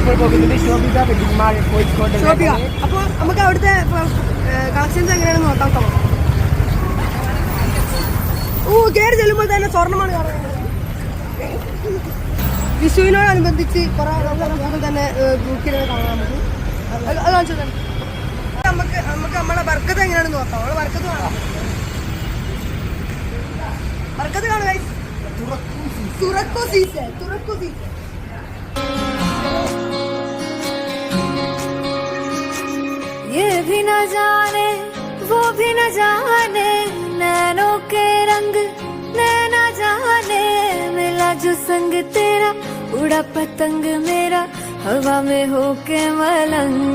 നമ്മൾ പോകുന്നത് Shobhika wedding mall Kozhikode. Shobhika. അപ്പോൾ നമുക്ക് അവിടുത്തെ കളക്ഷൻസ് എങ്ങനെയാണെന്ന് നോക്കാം. ഓ, കയറി ചെല്ലുമ്പോൾ തന്നെ സ്വർണ്ണമാണ് കാണുന്നത്. വിഷുവിനോടനുബന്ധിച്ച് കുറെ കൂടുതൽ തന്നെ ബുക്കിനെ കാണാൻ നമുക്ക്. അത് കാണിച്ചു തന്നെ നമുക്ക് നമ്മളെ ബർക്കത്ത് എങ്ങനെയാണെന്ന് നോക്കാം. നമ്മളെ ബർക്കത്ത് കാണാം. बरकत कहाँ गई? तुरक्को सीसे ये भी न जाने वो भी न जाने, नैनों के रंग नैना जाने, मिला जो संग तेरा उड़ा पतंग मेरा हवा में होके मलंग.